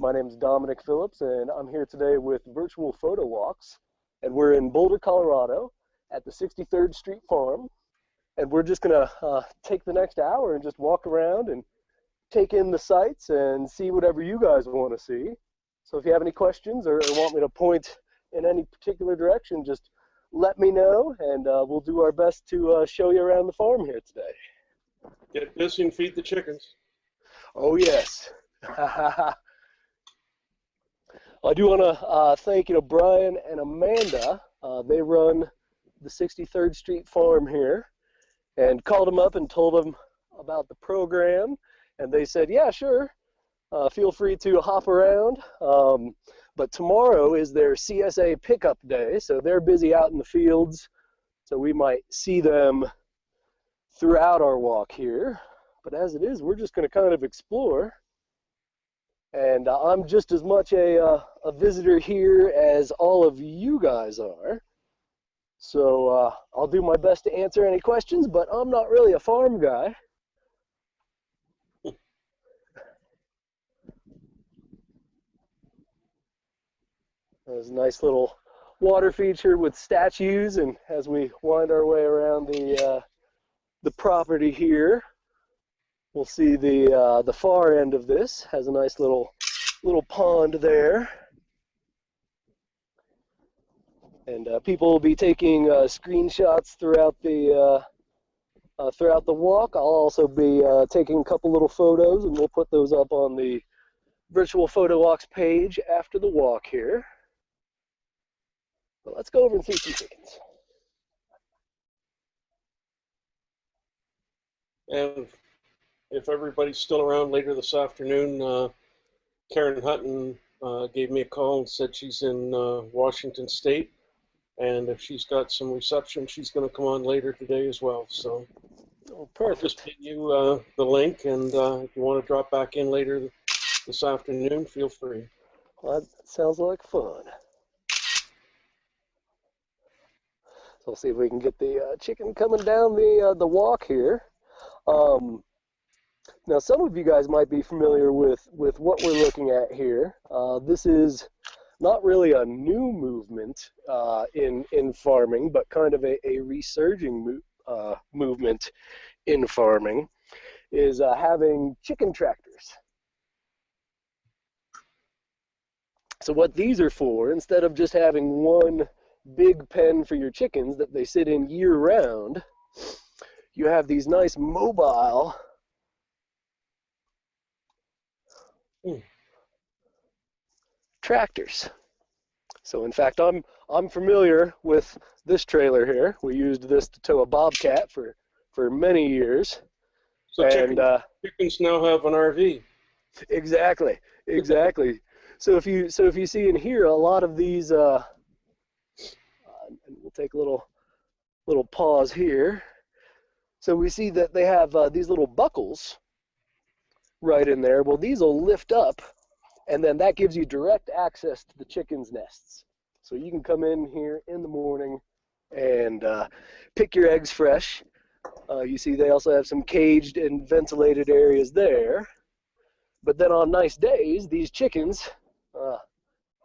My name is Dominic Phillips, and I'm here today with Virtual Photo Walks, and we're in Boulder, Colorado, at the 63rd Street Farm, and we're just going to take the next hour and just walk around and take in the sights and see whatever you guys want to see. So if you have any questions or want me to point in any particular direction, just let me know, and we'll do our best to show you around the farm here today. Get busy and feed the chickens. Oh, yes. I do want to thank Brian and Amanda. They run the 63rd Street Farm here, and called them up and told them about the program, and they said, yeah, sure, feel free to hop around. But tomorrow is their CSA pickup day, so they're busy out in the fields, so we might see them throughout our walk here. But as it is, we're just going to kind of explore. And I'm just as much a visitor here as all of you guys are. So I'll do my best to answer any questions, but I'm not really a farm guy. There's a nice little water feature with statues, and as we wind our way around the property here, we'll see the far end of this has a nice little pond there, and people will be taking screenshots throughout the walk. I'll also be taking a couple little photos, and we'll put those up on the Virtual Photo Walks page after the walk here. But let's go over and see some chickens. And if everybody's still around later this afternoon, Karen Hutton gave me a call and said she's in Washington State, and if she's got some reception, she's going to come on later today as well. So I'll just give you the link, and if you want to drop back in later this afternoon, feel free. Well, that sounds like fun. So we'll see if we can get the chicken coming down the walk here. Now, some of you guys might be familiar with what we're looking at here. This is not really a new movement in farming, but kind of a resurging movement in farming, is having chicken tractors. So what these are for, instead of just having one big pen for your chickens that they sit in year-round, you have these nice mobile tractors. So in fact, I'm familiar with this trailer here. We used this to tow a bobcat for many years. So and chickens now have an RV. Exactly. So if you see in here, a lot of these, and we'll take a little pause here. So we see that they have these little buckles right in there. Well, these will lift up, and then that gives you direct access to the chickens' nests. So you can come in here in the morning and pick your eggs fresh. You see they also have some caged and ventilated areas there. But then on nice days, these chickens,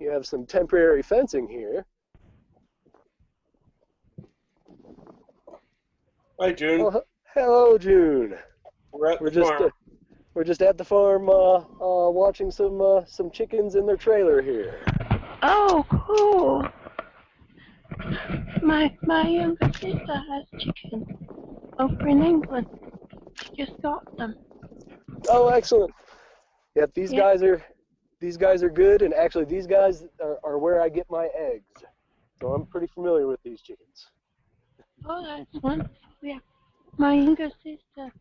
you have some temporary fencing here. Hi, June. Oh, hello, June. We're just at the farm watching some chickens in their trailer here. Oh, cool. My younger sister has chickens over in England. She just got them. Oh, excellent. Yep, these guys are good, and actually these guys are where I get my eggs. So I'm pretty familiar with these chickens. Oh, that's wonderful. Yeah. My younger sister,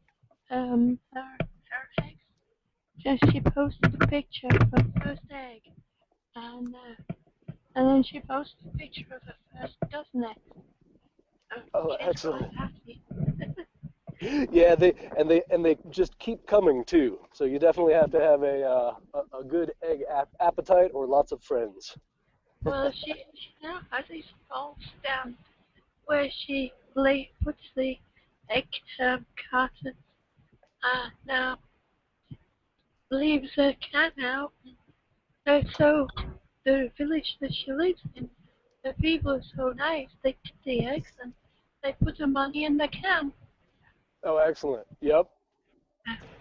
her eggs, so she posted a picture of her first egg, and then she posted a picture of her first dozen eggs. Oh, excellent. Happy. Yeah, they just keep coming too. So you definitely have to have a good egg appetite or lots of friends. Well, she now has these balls down where she puts the egg cartons. Now leaves the can out So the village that she lives in, the people are so nice. They get the eggs and they put the money in the can. Oh, excellent. Yep.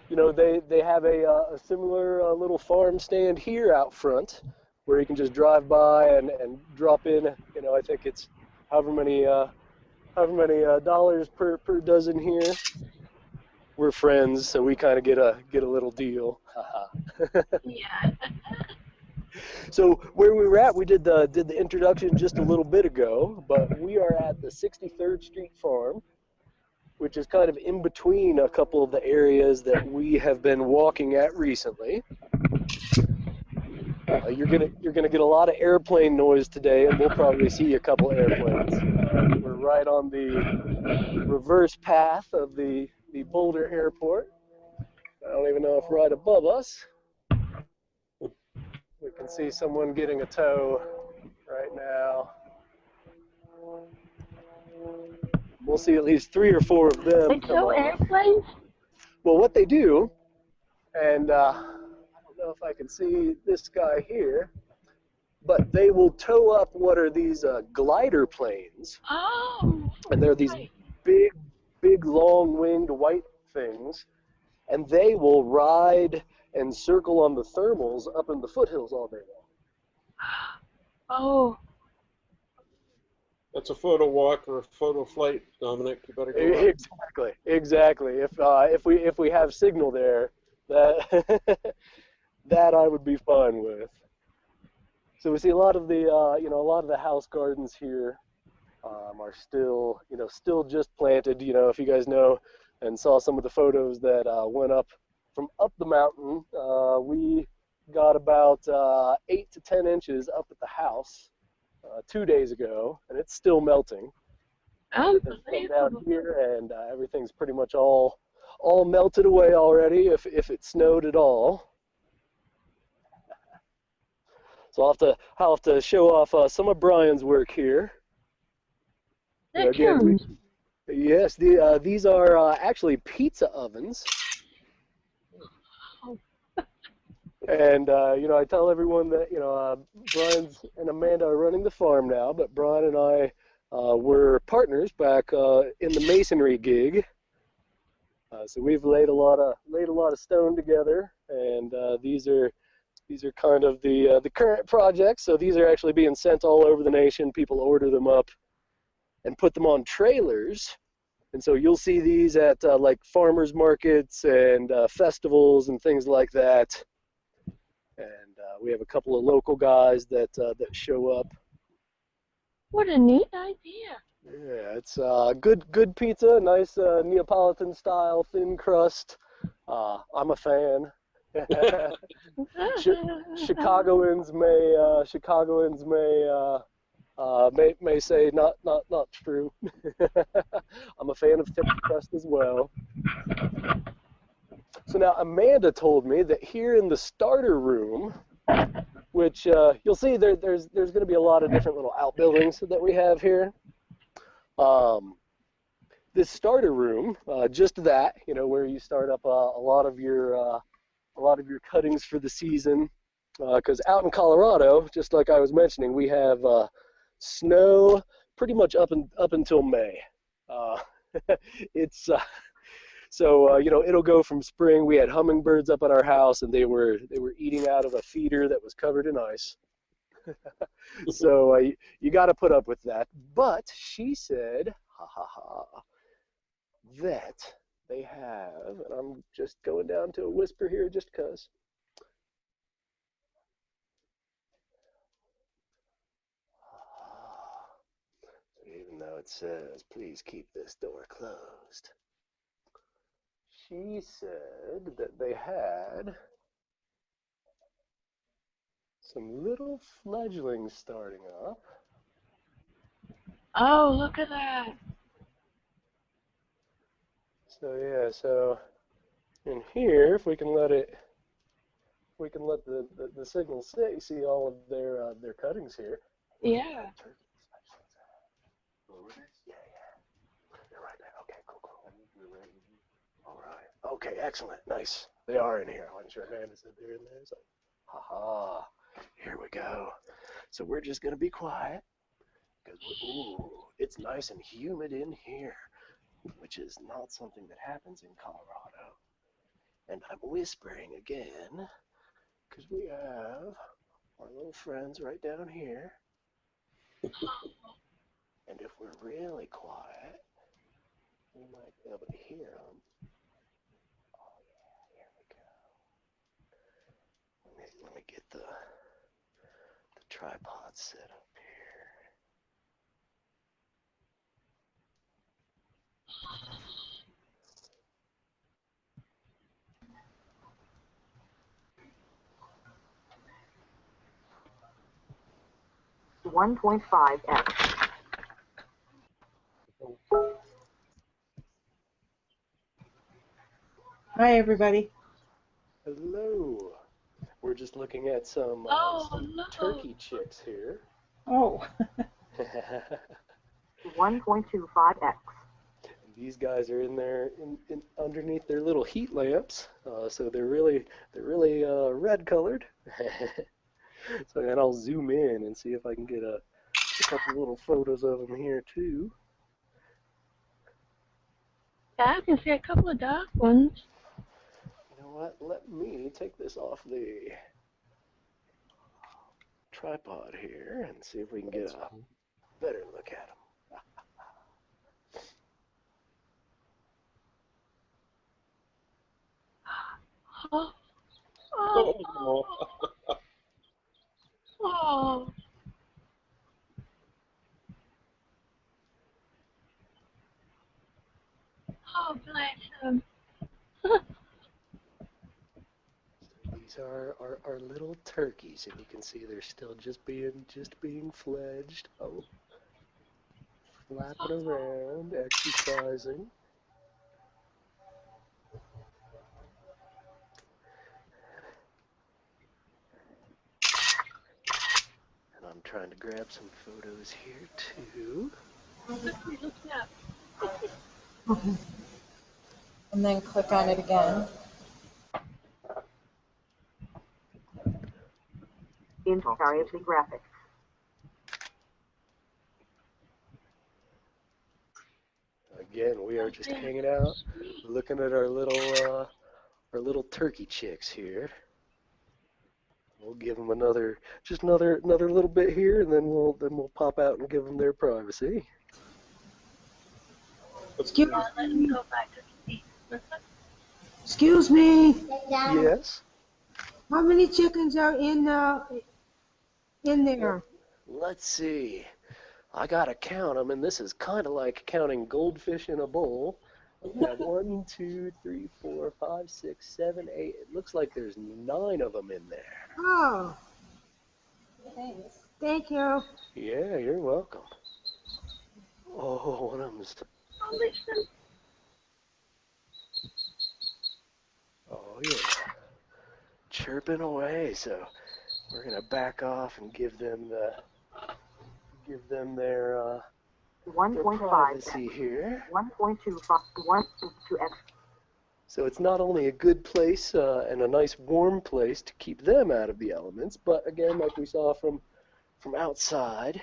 You know, they have a similar little farm stand here out front where you can just drive by and drop in. You know, I think it's however many dollars per dozen here. We're friends, so we kind of get a little deal. Haha. Yeah. So where we were at, we did the introduction just a little bit ago, but we are at the 63rd Street Farm, which is kind of in between a couple of the areas that we have been walking at recently. You're gonna get a lot of airplane noise today, and we'll probably see a couple airplanes. We're right on the reverse path of the Boulder airport. I don't even know if right above us we can see someone getting a tow right now. We'll see at least 3 or 4 of them They come tow on. airplanes? Well, what they do, and I don't know if I can see this guy here, but they will tow up what are these glider planes, Oh. and they're these Right. big, long-winged white things, and they will ride and circle on the thermals up in the foothills all day long. Oh. That's a photo walk or a photo flight, Dominic. You better go up. Exactly. If we have signal there, that that I would be fine with. So we see a lot of the a lot of the house gardens here are still still just planted. You know, if you guys know and saw some of the photos that went up from up the mountain, we got about 8 to 10 inches up at the house 2 days ago, and it's still melting. There's some down Unbelievable. here, and everything's pretty much all melted away already, if it snowed at all. So I'll have to show off some of Brian's work here. They're Again, cones. yes, these are actually pizza ovens. Oh. And I tell everyone that Brian's and Amanda are running the farm now, but Brian and I were partners back in the masonry gig. So we've laid a lot of stone together, and these are kind of the current projects. So these are actually being sent all over the nation. People order them up and put them on trailers, and so you'll see these at like farmers markets and festivals and things like that. And we have a couple of local guys that show up. What a neat idea. Yeah, it's good pizza, nice Neapolitan style, thin crust. I'm a fan. Chicagoans may say not true. I'm a fan of thick crust as well. So now Amanda told me that here in the starter room, which you'll see there's going to be a lot of different little outbuildings that we have here. This starter room, just that, where you start up a lot of your cuttings for the season. Because out in Colorado, just like I was mentioning, we have snow pretty much up until May. It's so it'll go from spring. We had hummingbirds up at our house, and they were eating out of a feeder that was covered in ice. So you got to put up with that. But she said, that they have, and I'm just going down to a whisper here just because. Even though it says, please keep this door closed. She said that they had some little fledglings starting up. Oh, look at that. So yeah, so in here, if we can let the signal see all of their cuttings here. Yeah. Yeah. They're right there. Okay, cool. All right. Okay, excellent. Nice. They are in here. I wasn't sure Amanda said they're in there. So, haha. Here we go. So we're just going to be quiet because, ooh, it's nice and humid in here, which is not something that happens in Colorado. And I'm whispering again because we have our little friends right down here. And if we're really quiet, we might be able to hear them. Oh yeah, here we go. Let me get the tripod set up here. (1.5x). Hi, everybody. Hello. We're just looking at some turkey chicks here. Oh. 1.25x. These guys are in there, underneath their little heat lamps, so they're really red colored. So then I'll zoom in and see if I can get a couple little photos of them here too. Yeah, I can see a couple of dark ones. You know what? Let me take this off the tripod here and see if we can get a better look at them. Oh. Oh. Oh. Oh, bless them. These are our little turkeys, and you can see they're still just being fledged. Oh, flapping around, exercising. And I'm trying to grab some photos here too. Look up. And then click on it again. Entirely graphics. Again, we are just hanging out, looking at our little turkey chicks here. We'll give them another little bit here, and then we'll pop out and give them their privacy. Excuse Let them go back to sleep. Excuse me. Yes. How many chickens are in there? Let's see. I gotta count them, and this is kind of like counting goldfish in a bowl. We have 1, 2, 3, 4, 5, 6, 7, 8. It looks like there's 9 of them in there. Oh. Thanks. Thank you. Yeah, you're welcome. Oh, one of them's. Oh, listen. Oh yeah, chirping away. So we're gonna back off and give them their 1.5 privacy here. 1.25 1.2x. So it's not only a good place and a nice warm place to keep them out of the elements, but again, like we saw from outside,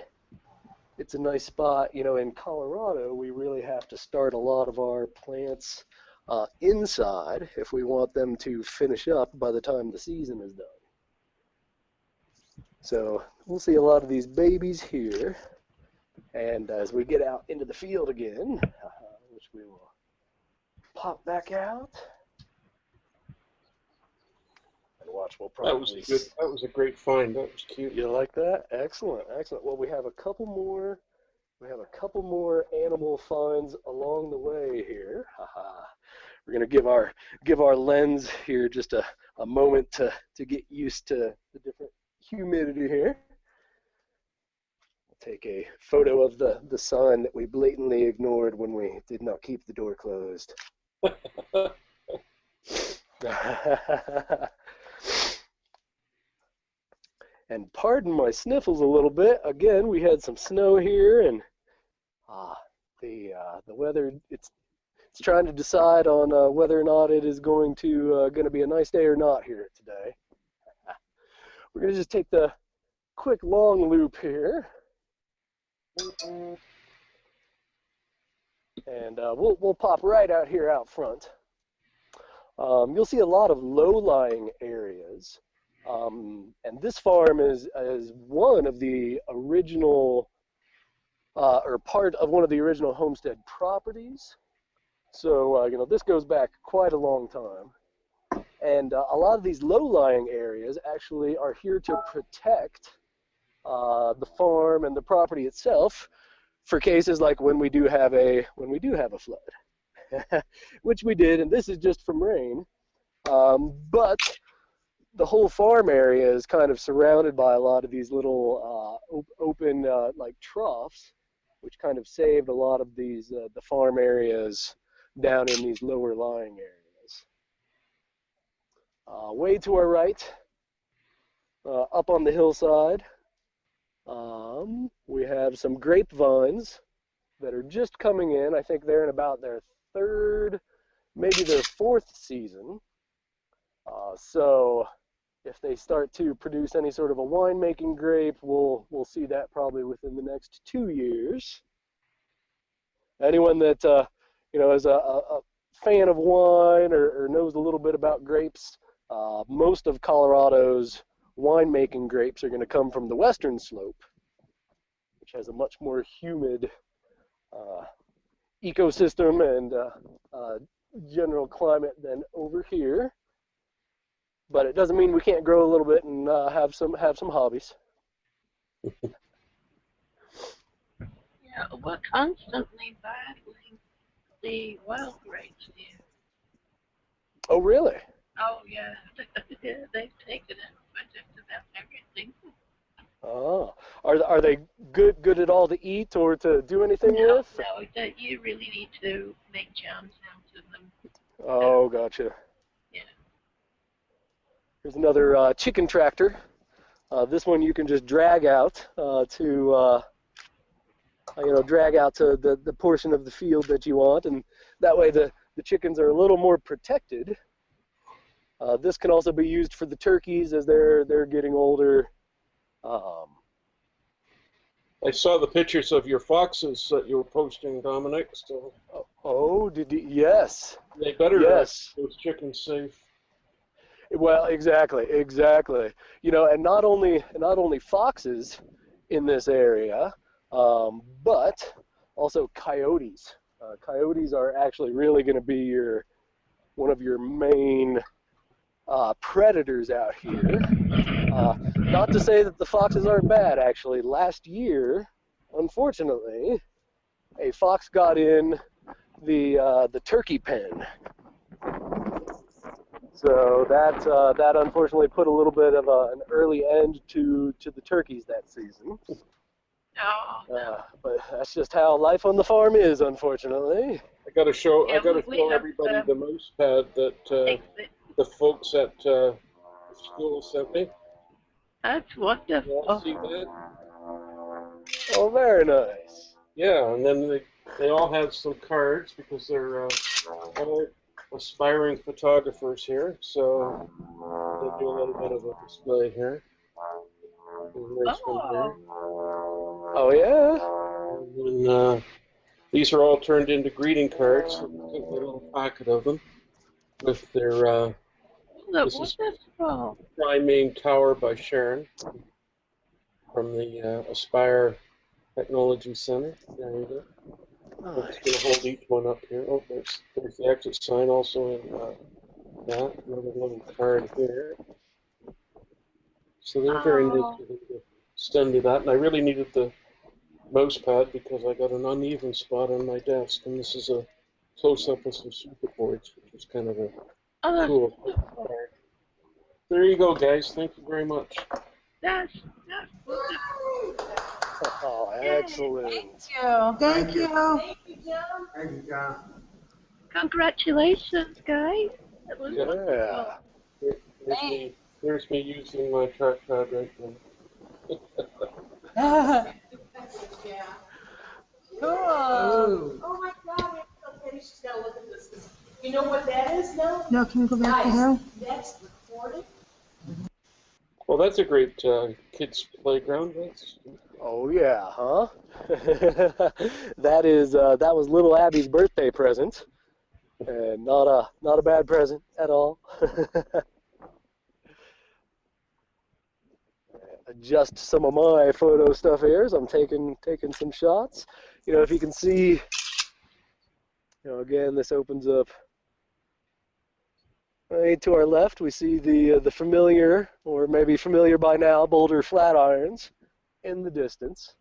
it's a nice spot. You know, in Colorado, we really have to start a lot of our plants inside if we want them to finish up by the time the season is done. So we'll see a lot of these babies here. And as we get out into the field again, which we will pop back out. And watch, we'll probably... That was a great find. That was cute. You like that? Excellent, excellent. Well, we have a couple more animal finds along the way here. We're gonna give our lens here just a moment to get used to the different humidity here. We'll take a photo of the sign that we blatantly ignored when we did not keep the door closed. And pardon my sniffles a little bit. Again, we had some snow here, and the weather it's trying to decide on whether or not it is going to be a nice day or not here today. we're going to just take the quick long loop here. And we'll pop right out here out front. You'll see a lot of low-lying areas. And this farm is one of the original, or part of one of the original homestead properties. So, you know, this goes back quite a long time. And a lot of these low-lying areas actually are here to protect the farm and the property itself for cases like when we do have a flood, which we did, and this is just from rain. But the whole farm area is kind of surrounded by a lot of these little open like troughs, which kind of saved a lot of these the farm areas down in these lower lying areas. Way to our right, up on the hillside, we have some grapevines that are just coming in. I think they're in about their third, maybe their fourth season. So if they start to produce any sort of a winemaking grape, we'll see that probably within the next 2 years. Anyone that you know is a fan of wine or knows a little bit about grapes, most of Colorado's winemaking grapes are going to come from the western slope, which has a much more humid ecosystem and general climate than over here. But it doesn't mean we can't grow a little bit and have some hobbies. Yeah, we're constantly battling the wild grapes here. Oh, really? Oh, yeah. Yeah, they've taken it for just about everything. Oh, are they good at all to eat or to do anything No, with? no, you really need to make jams out of them. Oh, gotcha. Yeah. Here's another chicken tractor. This one you can just drag out to drag out to the portion of the field that you want, and that way the chickens are a little more protected. This can also be used for the turkeys as they're getting older. I saw the pictures of your foxes that you were posting, Dominic. So oh, did you? Yes. they better yes. Those chickens safe. Well, exactly. You know, and not only foxes in this area, but also coyotes. Coyotes are actually really going to be one of your main predators out here. Not to say that the foxes aren't bad, actually. Last year, unfortunately, a fox got in the turkey pen. So that unfortunately put a little bit of an early end to the turkeys that season. No. But that's just how life on the farm is, unfortunately. I got to show Yeah, we have, everybody the mouse pad that the folks at school sent me. That's wonderful. You all see that? Oh, very nice. Yeah, and then they all have some cards because they're all aspiring photographers here. So they'll do a little bit of a display here. Nice one here. Oh, yeah? And these are all turned into greeting cards. So take a little packet of them with their. This is Main Tower by Sharon from the Aspire Technology Center. There you go. I'm just going to hold each one up here. Oh, there's the exit sign also in that. Another little card here. So they're very neat to send me that. And I really needed the mouse pad because I got an uneven spot on my desk. And this is a close-up of some circuit boards, which is kind of a cool card. There you go, guys. Thank you very much. That's wonderful. Oh, excellent. Thank you. Thank you, John. Congratulations, guys. That was wonderful. Here's me using my trackpad right now. Cool. Oh my God, okay, she's got to look at this. You know what that is now? No, can we go back to him? That's recorded. Well, Well, that's a great kids' playground. Oh yeah, huh? That was little Abby's birthday present, and not a bad present at all. Adjust some of my photo stuff here as I'm taking some shots. You know, if you can see, you know, again, this opens up right to our left. We see the familiar, or maybe familiar by now, Boulder Flatirons in the distance.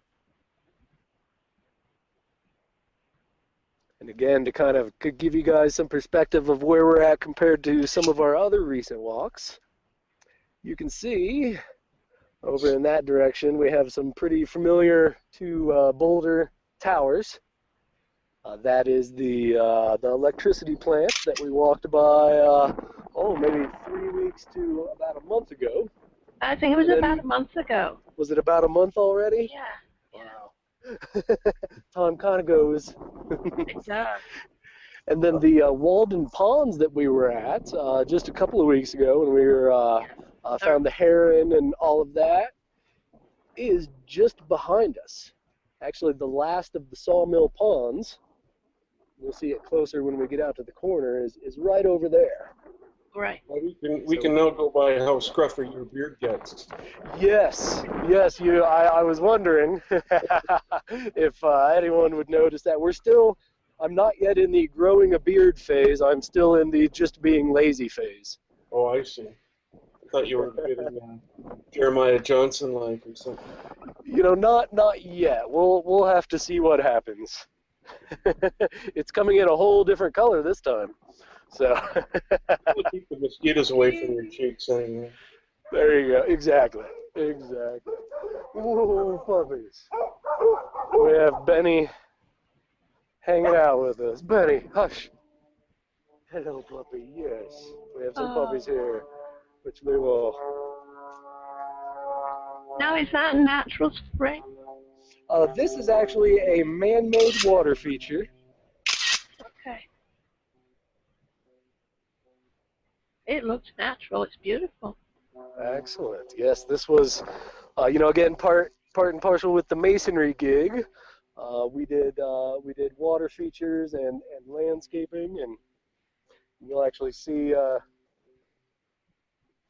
And again, to kind of give you guys some perspective of where we're at compared to some of our other recent walks, you can see over in that direction we have some pretty familiar to Boulder towers. That is the electricity plant that we walked by, maybe 3 weeks to about a month ago. I think it was about a month ago. Was it about a month already? Yeah. Wow. Time kind of goes. It does. And then the Walden Ponds that we were at just a couple of weeks ago when we were found the heron and all of that is just behind us. Actually, the last of the Sawmill Ponds, we'll see it closer when we get out to the corner, is right over there. Right. Well, we can now go by how scruffy your beard gets. Yes. I was wondering if anyone would notice that. I'm not yet in the growing a beard phase. I'm still in the just being lazy phase. Oh, I see. I thought you were getting Jeremiah Johnson-like or something. You know, not yet. We'll have to see what happens. It's coming in a whole different color this time. So We'll keep the mosquitoes away from your cheeks anyway. there you go. Exactly. Ooh, puppies. We have Benny hanging out with us. Benny, hush. Hello, puppy. Yes, we have some puppies here, which we will. Now, is that a natural spring? This is actually a man-made water feature. Okay. It looks natural. It's beautiful. Excellent. Yes, this was, again, part and parcel with the masonry gig. We did water features and landscaping, and you'll actually see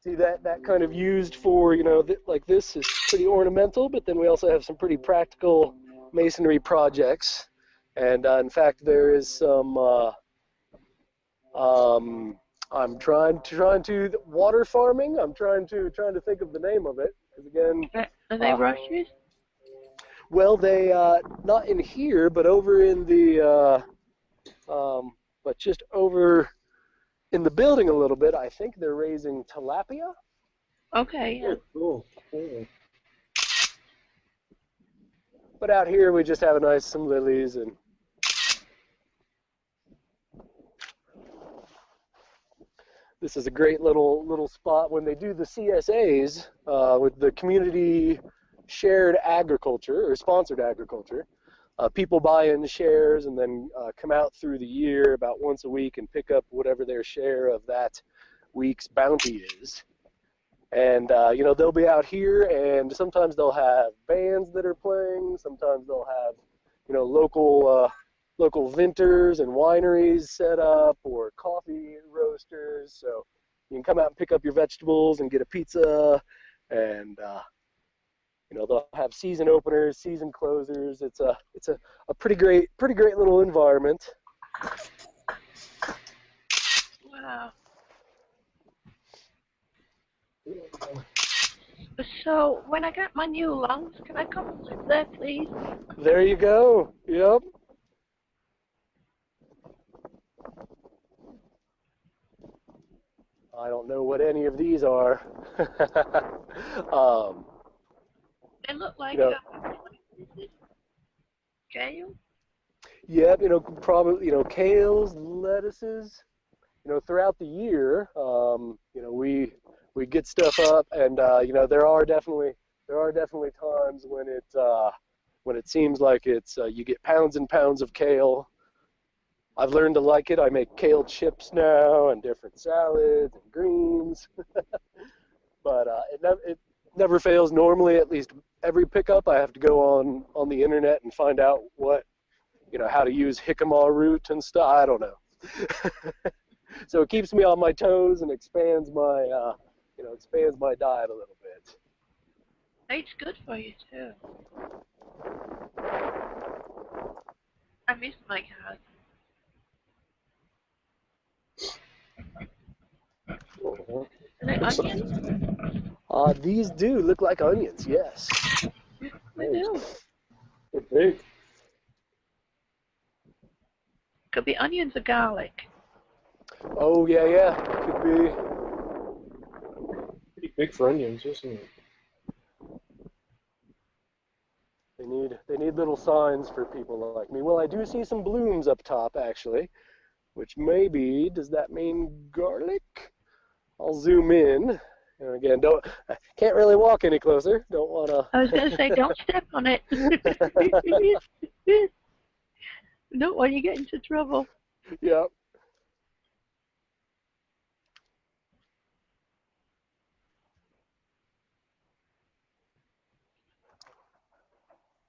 that kind of used for, like this is pretty ornamental, but then we also have some pretty practical masonry projects. And in fact, there is some. I'm trying to water farming. I'm trying to think of the name of it. Because again, Are they rushes? Well, they not in here, but over in the but just over in the building a little bit. I think they're raising tilapia. Okay. Yeah. Oh, cool. But out here we just have some lilies and. This is a great little spot when they do the CSAs with the community shared agriculture or sponsored agriculture. People buy in shares and then come out through the year about once a week and pick up whatever their share of that week's bounty is. And they'll be out here, and sometimes they'll have bands that are playing. Sometimes they'll have local vintners and wineries set up, or coffee roasters, so you can come out and pick up your vegetables and get a pizza, and they'll have season openers, season closers. It's a pretty great little environment. Wow. So when I get my new lungs, can I come and live there, please? There you go. Yep. I don't know what any of these are. They look like kale. Yep, probably, kales, lettuces. Throughout the year, we get stuff up, and there are definitely times when it seems like it's you get pounds and pounds of kale. I've learned to like it. I make kale chips now and different salads and greens. But never fails. Normally, at least every pickup, I have to go on the internet and find out what, how to use jicama root and stuff. I don't know. So it keeps me on my toes and expands my, expands my diet a little bit. It's good for you too. I miss my garden. Are they onions? These do look like onions, yes. They do. They're big. Could be onions or garlic. Oh, yeah. Could be. Pretty big for onions, isn't it? They need little signs for people like me. Well, I do see some blooms up top, actually, which maybe, does that mean garlic? I'll zoom in. And again, can't really walk any closer. Don't want to. I was going to say, don't step on it. Don't want you to get into trouble. Yep.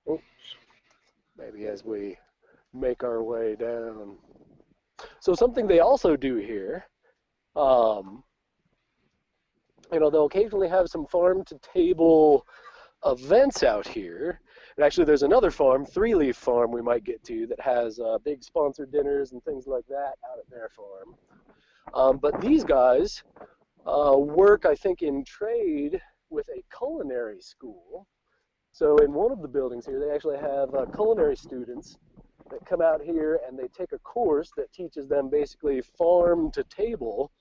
Oops. Maybe as we make our way down. So something they also do here, they'll occasionally have some farm-to-table events out here. And actually, there's another farm, Three Leaf Farm, we might get to, that has big sponsored dinners and things like that out at their farm. But these guys work, I think, in trade with a culinary school. So in one of the buildings here, they actually have culinary students that come out here and they take a course that teaches them basically farm to table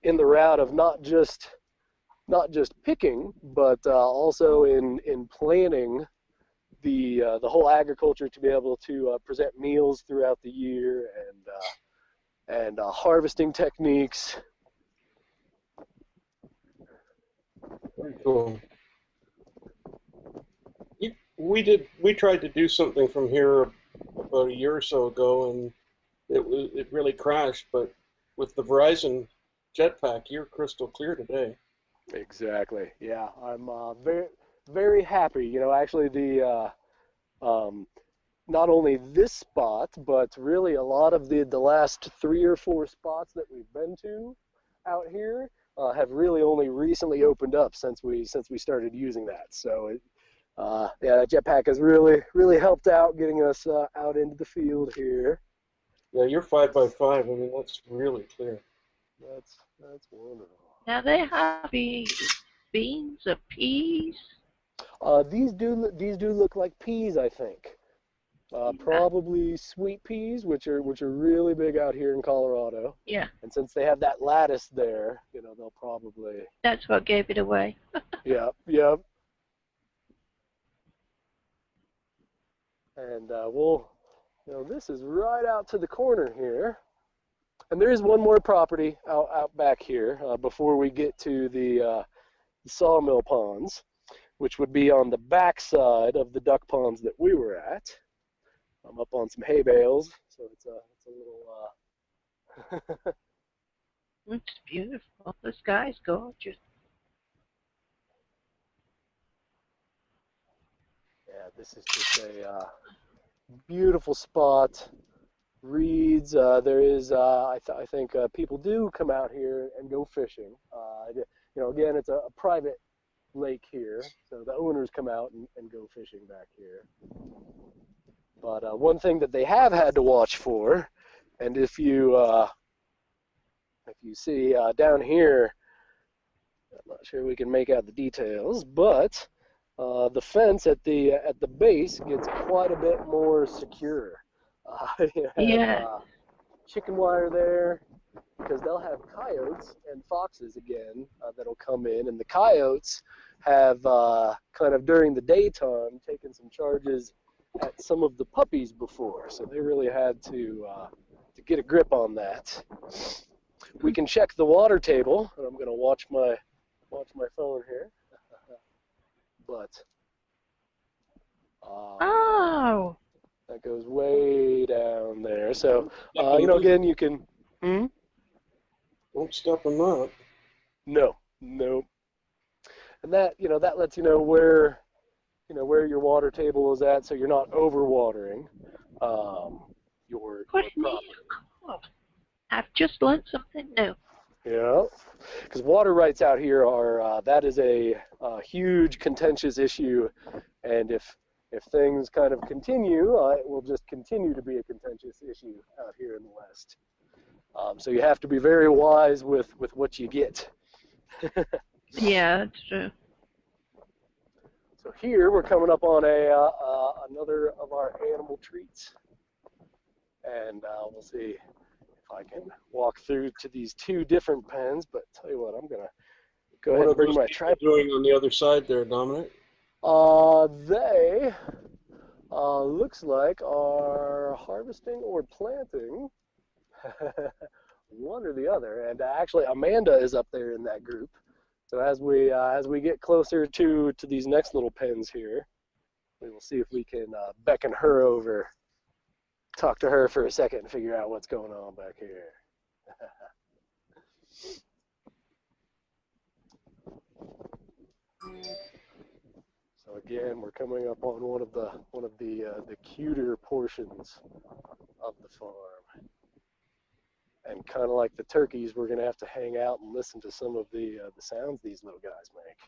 in the route of not just picking, but also in planning the whole agriculture to be able to present meals throughout the year and harvesting techniques. Very cool. We tried to do something from here about a year or so ago, and it really crashed. But with the Verizon jetpack, you're crystal clear today. Exactly. Yeah, I'm very, very happy. Actually, the not only this spot, but really a lot of the last 3 or 4 spots that we've been to out here have really only recently opened up since we started using that. So that jetpack has really helped out getting us out into the field here. Yeah, you're 5x5. I mean, that's really clear. That's wonderful. Now they have beans or peas. These do look like peas, I think. Probably sweet peas, which are really big out here in Colorado. Yeah. And since they have that lattice there, they'll probably. That's what gave it away. Yep. And this is right out to the corner here. And there is one more property out back here before we get to the sawmill ponds, which would be on the back side of the duck ponds that we were at. I'm up on some hay bales, so it's a little. It's beautiful. The sky's gorgeous. Yeah, this is just a beautiful spot. Reeds. There is, I think people do come out here and go fishing. Again, it's a private lake here, so the owners come out and go fishing back here. But one thing that they have had to watch for, and if you see down here, I'm not sure we can make out the details, but the fence at the base gets quite a bit more secure. Chicken wire there, because they'll have coyotes and foxes again that'll come in, and the coyotes have kind of during the daytime taken some charges at some of the puppies before, so they really had to get a grip on that. We can check the water table, and I'm going to watch my phone here, but Oh. that goes way down there. So, again, you can. Don't step on that. No. and that that lets you know where your water table is at, so you're not overwatering your property. Cool. I've just learned something new. Yeah, because water rights out here are that is a huge contentious issue, and if things kind of continue, it will just continue to be a contentious issue out here in the West. So you have to be very wise with what you get. Yeah, that's true. So here we're coming up on another of our animal treats, and we'll see if I can walk through to these two different pens. But tell you what, I'm gonna go ahead and bring my tripod. What are those doing on the other side there, Dominic? They looks like are harvesting or planting, one or the other. And actually, Amanda is up there in that group. So as we get closer to these next little pens here, we will see if we can beckon her over, talk to her for a second, and figure out what's going on back here. So again, we're coming up on one of the cuter portions of the farm. And kind of like the turkeys, we're going to have to hang out and listen to some of the sounds these little guys make.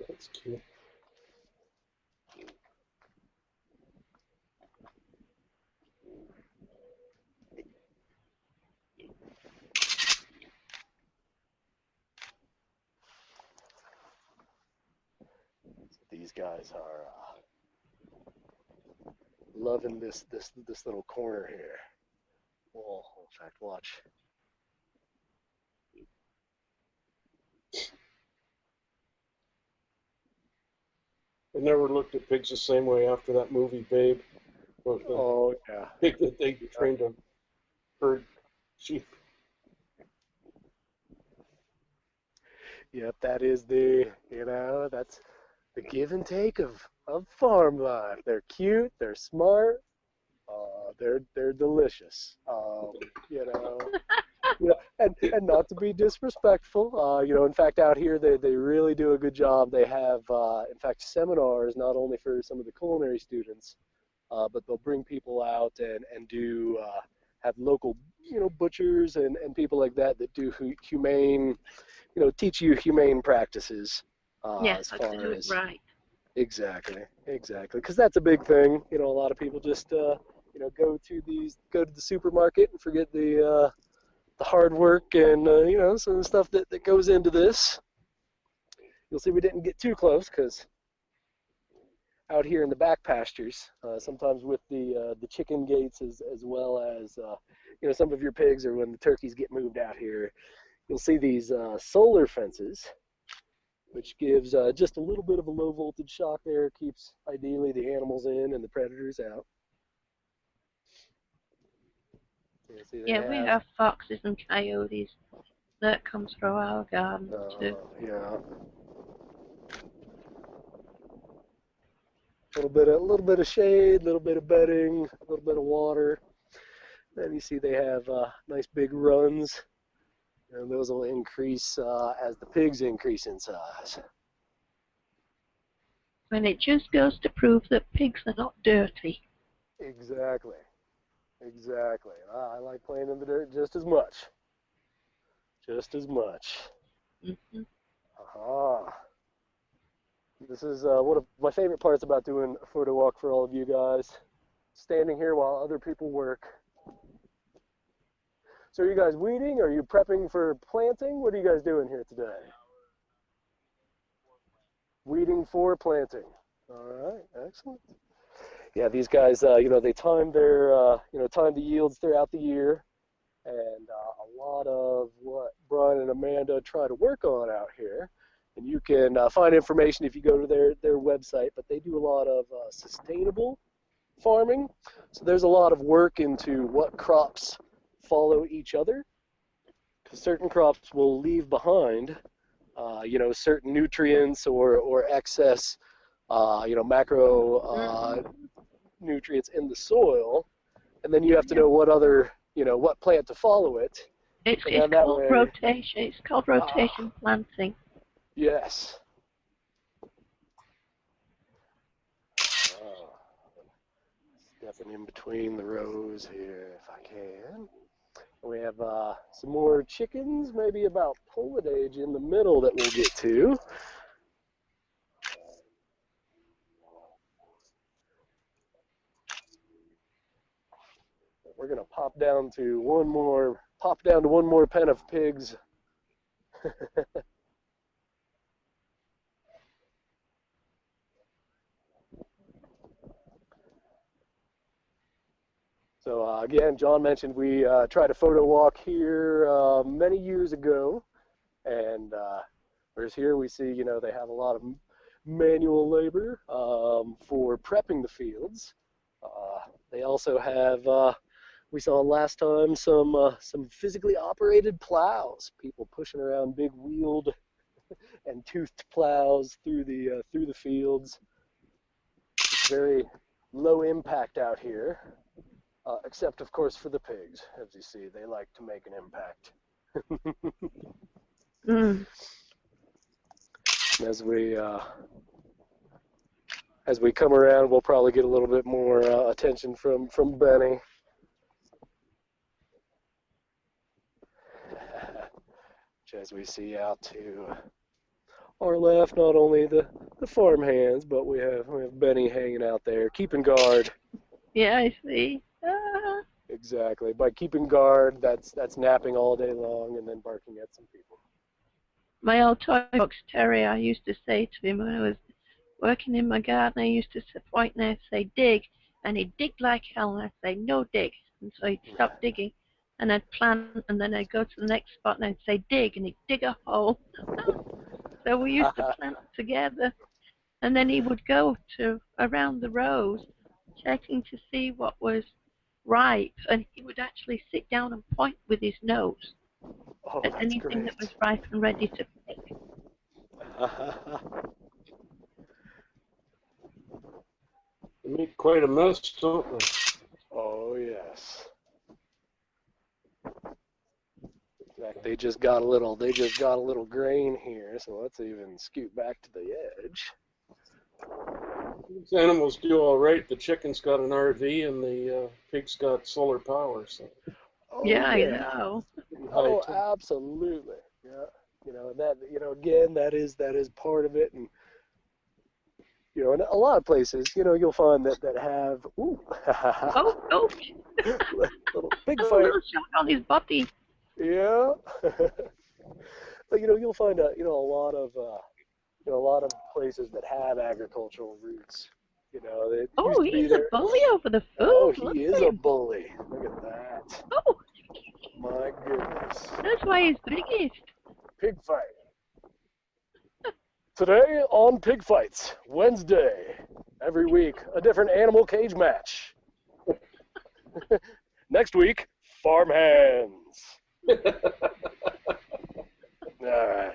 That's cute. These guys are loving this little corner here. Well, in fact, watch. I never looked at pigs the same way after that movie, Babe. Oh yeah. Pig that they trained to herd sheep. Yep, that is that's the give and take of farm life. They're cute, they're smart, they're delicious. And not to be disrespectful, in fact, out here they really do a good job. They have, in fact, seminars not only for some of the culinary students, but they'll bring people out and do have local, butchers and people like that do humane, teach you humane practices. Yes, as I far do it as, right. Exactly, because that's a big thing. A lot of people just go to the supermarket and forget the hard work and some of the stuff that goes into this. You'll see we didn't get too close because out here in the back pastures, sometimes with the chicken gates as well as some of your pigs, or when the turkeys get moved out here, you'll see these solar fences, which gives just a little bit of a low voltage shock there. Keeps ideally the animals in and the predators out. Yeah, we have foxes and coyotes that come through our garden too. Yeah. A little bit of shade, a little bit of bedding, a little bit of water. Then you see they have nice big runs, and those will increase as the pigs increase in size. And it just goes to prove that pigs are not dirty. Exactly. I like playing in the dirt just as much. Mm-hmm. Aha. This is one of my favorite parts about doing a photo walk for all of you guys. Standing here while other people work. So are you guys weeding? Are you prepping for planting? What are you guys doing here today? Weeding for planting. All right, excellent. Yeah, these guys, they time their, time the yields throughout the year, and a lot of what Brian and Amanda try to work on out here. And you can find information if you go to their website, but they do a lot of sustainable farming. So there's a lot of work into what crops follow each other, because certain crops will leave behind you know, certain nutrients or excess, you know, macro nutrients in the soil, and then you have to know what other, you know, what plant to follow it. It's called rotation. It's called rotation planting. Yes. Stepping in between the rows here if I can. We have some more chickens, maybe about pullet age in the middle that we'll get to. We're gonna pop down to one more pen of pigs. So again, John mentioned we tried a photo walk here many years ago, and whereas here we see, you know, they have a lot of manual labor for prepping the fields. They also have, we saw last time, some physically operated plows, people pushing around big wheeled and toothed plows through the fields. It's very low impact out here. Except, of course, for the pigs. As you see, they like to make an impact. As we come around, we'll probably get a little bit more attention from Benny. As we see out to our left, not only the farm hands, but we have Benny hanging out there, keeping guard. Yeah, I see. Exactly. By keeping guard, that's napping all day long and then barking at some people. My old toy box terrier, I used to say to him when I was working in my garden, I used to point there and say dig, and he'd dig like hell, and I'd say no dig, and so he'd stop digging, and I'd plant, and then I'd go to the next spot and I'd say dig, and he'd dig a hole. So we used to plant together, and then he would go to around the rows checking to see what was ripe, and he would actually sit down and point with his nose at anything that was ripe and ready to pick. They make quite a mess, don't they? Oh yes. In fact, they just got a little grain here, so let's even scoot back to the edge. These animals do all right. The chicken's got an RV, and the pig's got solar power. So. Oh, yeah, I know. Oh, absolutely. Yeah. You know that. You know, again, that is part of it, and you know, in a lot of places, you know, you'll find that have oh, little pig a fight. little shot on his body. Yeah. But you know, you'll find a lot of places that have agricultural roots. You know, it oh, used to he's be a bully over the food. Oh, he is a bully. Look at that. Oh. My goodness. That's why he's biggest. Pig fight. Today on Pig Fights, Wednesday, every week, a different animal cage match. Next week, farm hands. All right.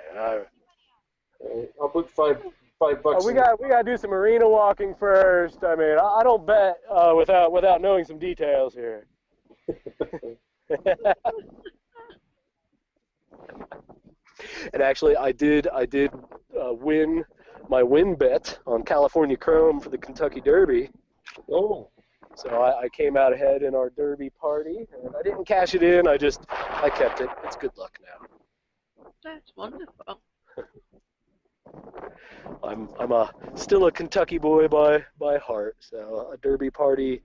I'll put $5 We got to do some arena walking first. I mean, I don't bet without knowing some details here. And actually, I did win my win bet on California Chrome for the Kentucky Derby. Oh. So I came out ahead in our Derby party, and I didn't cash it in. I kept it. It's good luck now. That's wonderful. I'm still a Kentucky boy by heart, so a Derby party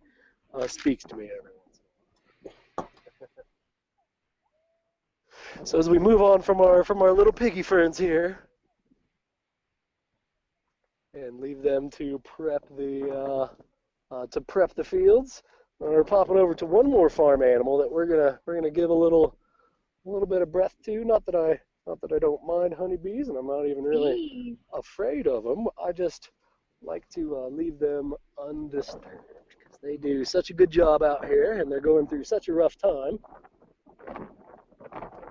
speaks to me every once in a while. So as we move on from our little piggy friends here, and leave them to prep the fields, we're popping over to one more farm animal that we're gonna give a little bit of breath to. Not that I don't mind honeybees, and I'm not even really afraid of them. I just like to leave them undisturbed because they do such a good job out here, and they're going through such a rough time.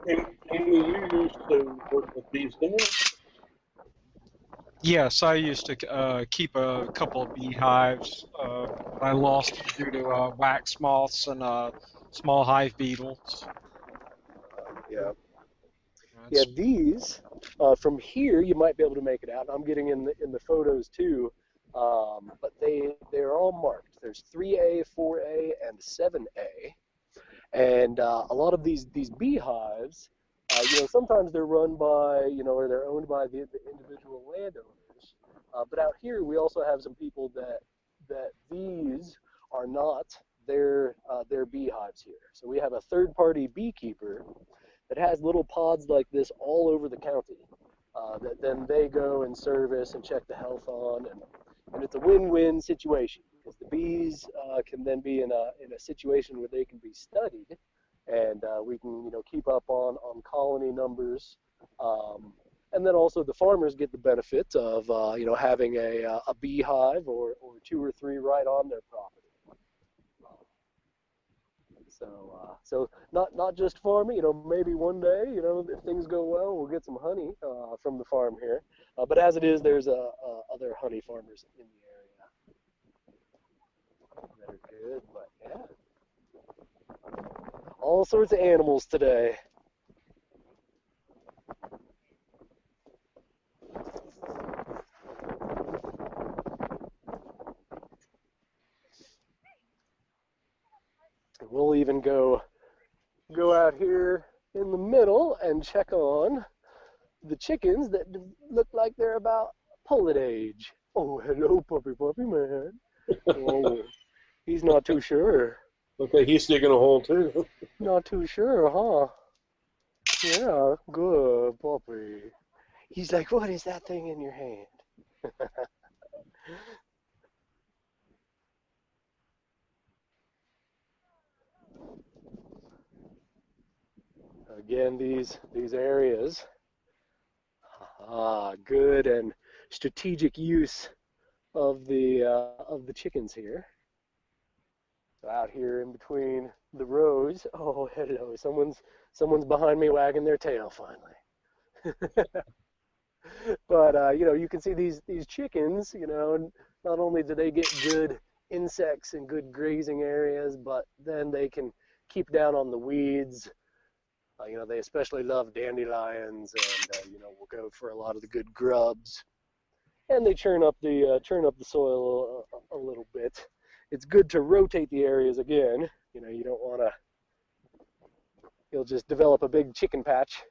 Amy, you used to work with bees, didn't you? Yes, I used to keep a couple of beehives. I lost due to wax moths and small hive beetles. Yeah. Yeah, That's, these from here you might be able to make it out. I'm getting in the photos too, but they're all marked. There's 3A, 4A, and 7A, and a lot of these beehives, sometimes they're run by or they're owned by the individual landowners. But out here we also have some people that these are not their beehives here. So we have a third-party beekeeper that has little pods like this all over the county that then they go and service and check the health on, and it's a win-win situation because the bees can then be in a situation where they can be studied, and we can keep up on colony numbers, and then also the farmers get the benefit of having a beehive or 2 or 3 right on their property. So not just farming. Maybe one day, if things go well, we'll get some honey from the farm here. But as it is, there's other honey farmers in the area that are good. But yeah, all sorts of animals today. We'll even go out here in the middle and check on the chickens that look like they're about pullet age. Oh, hello, puppy man. Oh, he's not too sure. Okay, he's digging a hole too. Not too sure, huh? Yeah, good puppy. He's like, what is that thing in your hand? Again, these areas, good and strategic use of the chickens here. So out here in between the rows. Oh, hello! Someone's behind me wagging their tail finally. But you can see these chickens. Not only do they get good insects and good grazing areas, but then they can keep down on the weeds. They especially love dandelions, and will go for a lot of the good grubs. And they churn up the soil a little bit. It's good to rotate the areas again. You don't want to. You'll just develop a big chicken patch.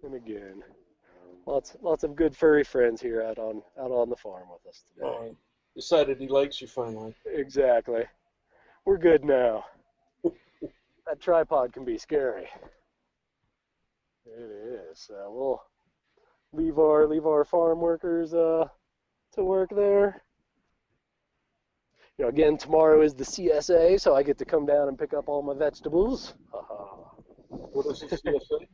And again, lots of good furry friends here out on the farm with us today. Decided he likes you finally. Exactly. We're good now. That tripod can be scary. It is. We'll leave our farm workers to work there. Again, tomorrow is the CSA, so I get to come down and pick up all my vegetables. What is a CSA?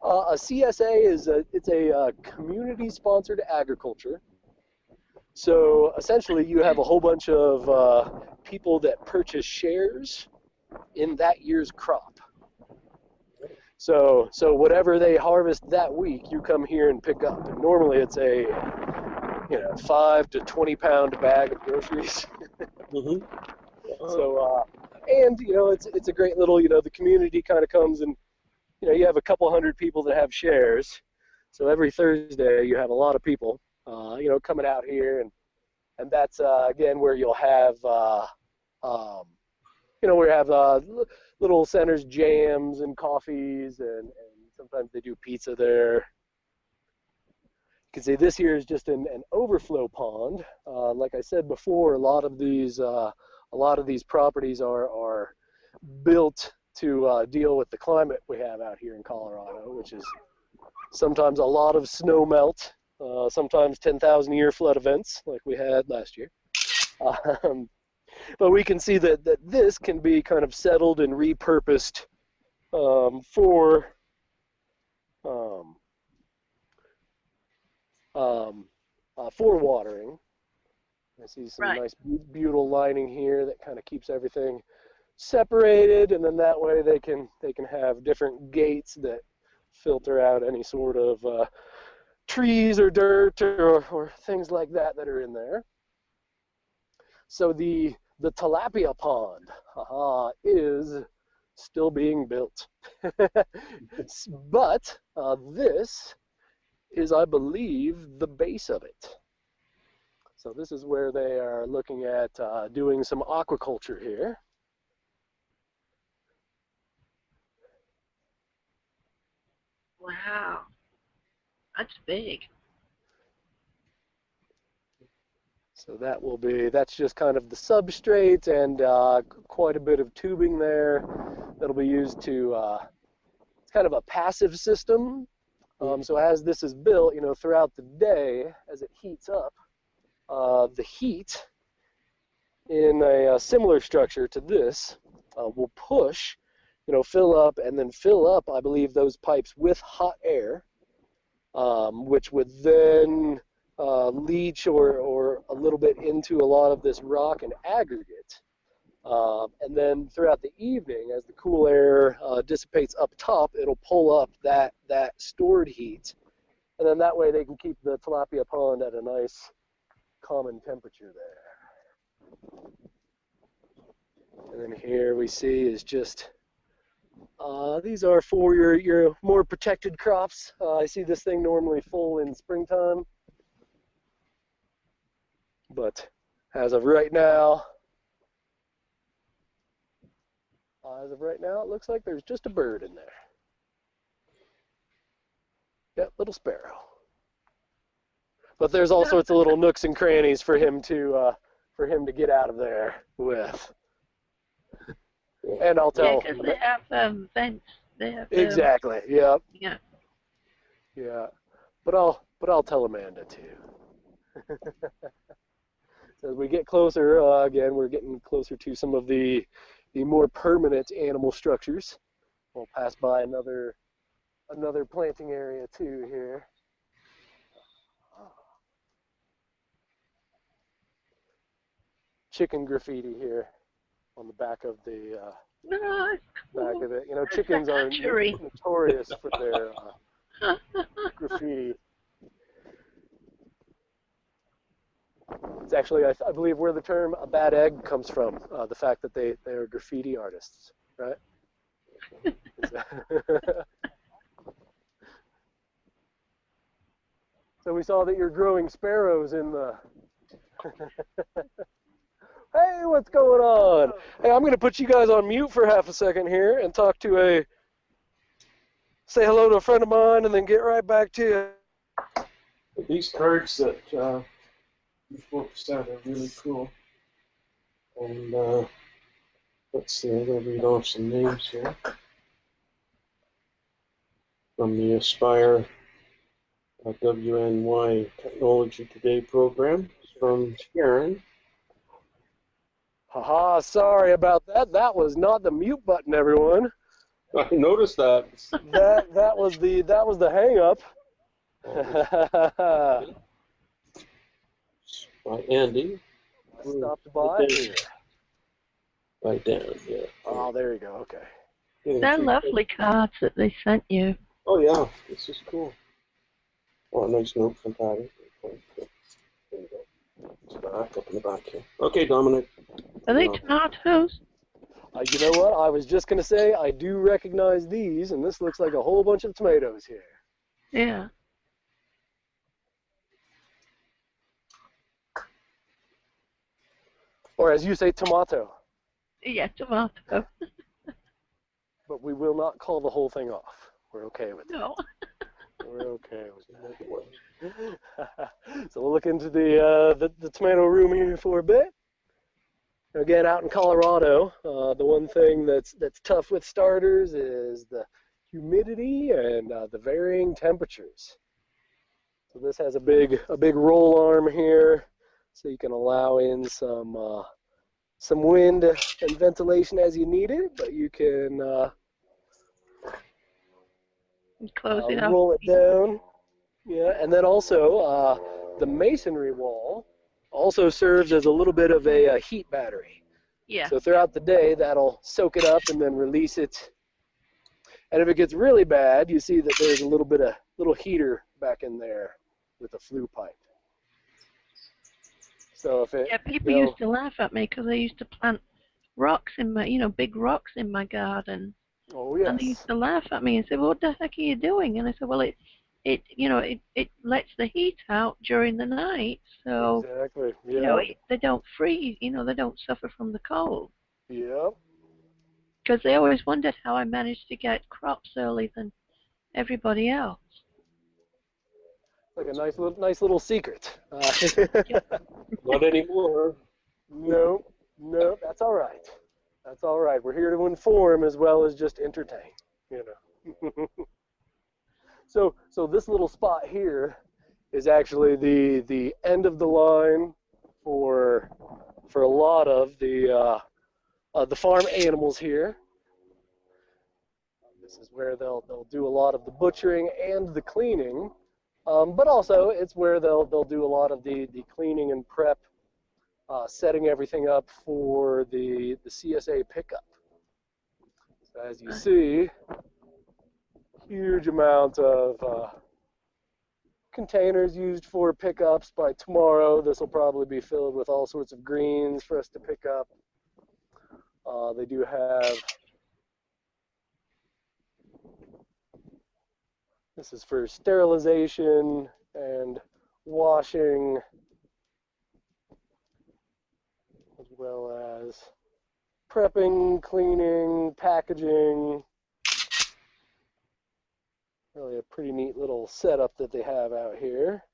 A CSA is a community-sponsored agriculture. So essentially, you have a whole bunch of people that purchase shares in that year's crop. So whatever they harvest that week, you come here and pick up. And normally it's a 5 to 20 pound bag of groceries. Mm-hmm. So and it's a great little the community kind of comes and you have a couple hundred people that have shares. So every Thursday you have a lot of people coming out here, and that's again where you'll have we have little centers, jams and coffees, and sometimes they do pizza there. You can see this here is just an overflow pond. Like I said before, a lot of these properties are built to deal with the climate we have out here in Colorado, which is sometimes a lot of snow melt, sometimes 10,000-year flood events like we had last year. But we can see that this can be kind of settled and repurposed for watering. I see some nice butyl lining here that kind of keeps everything separated, and then that way they can have different gates that filter out any sort of trees or dirt or things like that are in there. So the tilapia pond is still being built. But this is, I believe, the base of it. So this is where they are looking at doing some aquaculture here. Wow. That's big. So that's just kind of the substrate and quite a bit of tubing there that'll be used to, it's kind of a passive system. So as this is built, you know, throughout the day, as it heats up, the heat in a similar structure to this will push, you know, fill up and then fill up, I believe, those pipes with hot air, which would then leach or a little bit into a lot of this rock and aggregate. And then throughout the evening, as the cool air dissipates up top, it'll pull up that stored heat. And then that way they can keep the tilapia pond at a nice common temperature there. And then here we see is just, these are for your more protected crops. I see this thing normally full in springtime. But as of right now, it looks like there's just a bird in there. Yep, little sparrow. But there's all sorts of little nooks and crannies for him to get out of there with. And I'll tell. Yeah, because they have vents. They have exactly. Yep. Yeah. Yeah. But I'll tell Amanda too. As we get closer, again, we're getting closer to some of the more permanent animal structures. We'll pass by another planting area too here. Chicken graffiti here on the back of the back of it. You know, chickens are notorious for their graffiti. It's actually, I believe, where the term "a bad egg" comes from. The fact that they are graffiti artists, right? So we saw that you're growing sparrows in the. Hey, what's going on? Hey, I'm going to put you guys on mute for half a second here and say hello to a friend of mine and then get right back to you. These cards that you folks sent are really cool. And let's see, I'm going to read off some names here. From the Aspire WNY Technology Today program from Sharon. Haha, sorry about that. That was not the mute button, everyone. I noticed that. That was the hang up. By Andy. I stopped by here. By Dan, yeah. Oh, there you go. Okay. They're lovely cards that they sent you. Oh yeah, this is cool. Oh, a nice note from Patty. There you go. It's back up in the back here. Okay, Dominic. Are they tomatoes? You know what? I was just going to say, I do recognize these, and this looks like a whole bunch of tomatoes here. Yeah. Or as you say, tomato. Yeah, tomato. But we will not call the whole thing off. We're okay with it. No. We're okay with it. So we'll look into the tomato room here for a bit. Again, out in Colorado, the one thing that's tough with starters is the humidity and the varying temperatures. So this has a big roll arm here, so you can allow in some wind and ventilation as you need it, but you can roll it down. Yeah, and then also the masonry wall also serves as a little bit of a heat battery. Yeah. So throughout the day, that'll soak it up and then release it And if it gets really bad, you see that there's a little heater back in there with a flue pipe. So if it, Yeah, people used to laugh at me because I used to plant rocks in my, big rocks in my garden. Oh yes. And they used to laugh at me and say, well, "What the heck are you doing?" And I said, "Well, it lets the heat out during the night, so exactly. Yeah. they don't freeze. They don't suffer from the cold." Yep. Because they always wondered how I managed to get crops earlier than everybody else. Like a nice little secret. Not anymore. No, that's all right. That's all right. We're here to inform as well as just entertain, So this little spot here is actually the end of the line for a lot of the farm animals here. This is where they'll do a lot of the butchering and the cleaning, but also it's where they'll do a lot of the cleaning and prep, setting everything up for the CSA pickup. So as you see, huge amount of containers used for pickups. By tomorrow, this will probably be filled with all sorts of greens for us to pick up. They do have, this is for sterilization and washing, as well as prepping, cleaning, packaging. Really a pretty neat little setup that they have out here.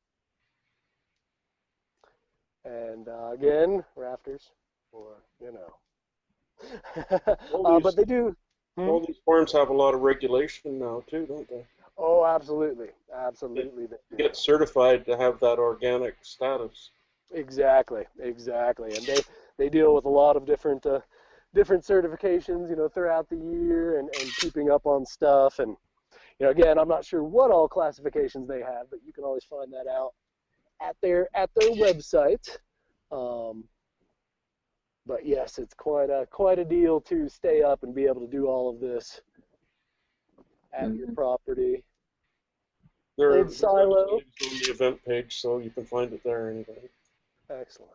And again, rafters, or but they do. All these farms have a lot of regulation now too, don't they? Oh, absolutely, absolutely. They do. Get certified to have that organic status. Exactly, and they deal with a lot of different certifications, throughout the year, and keeping up on stuff. And again, I'm not sure what all classifications they have, but you can always find that out at their website. But yes, it's quite a deal to stay up and be able to do all of this at your property. There's silo on the event page, so you can find it there anyway. Excellent.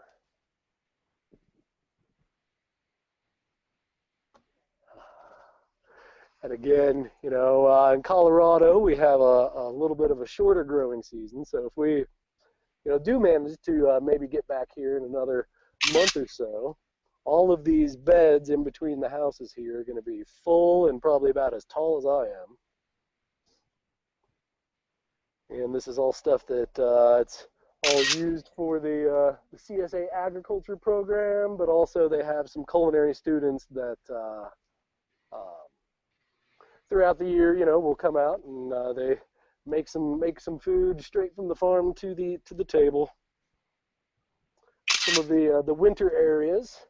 And again, in Colorado, we have a little bit of a shorter growing season. So if we, do manage to maybe get back here in another month or so, all of these beds in between the houses here are going to be full and probably about as tall as I am. And this is all stuff that it's all used for the CSA agriculture program, but also they have some culinary students that throughout the year, will come out and they make some food straight from the farm to the table. Some of the winter areas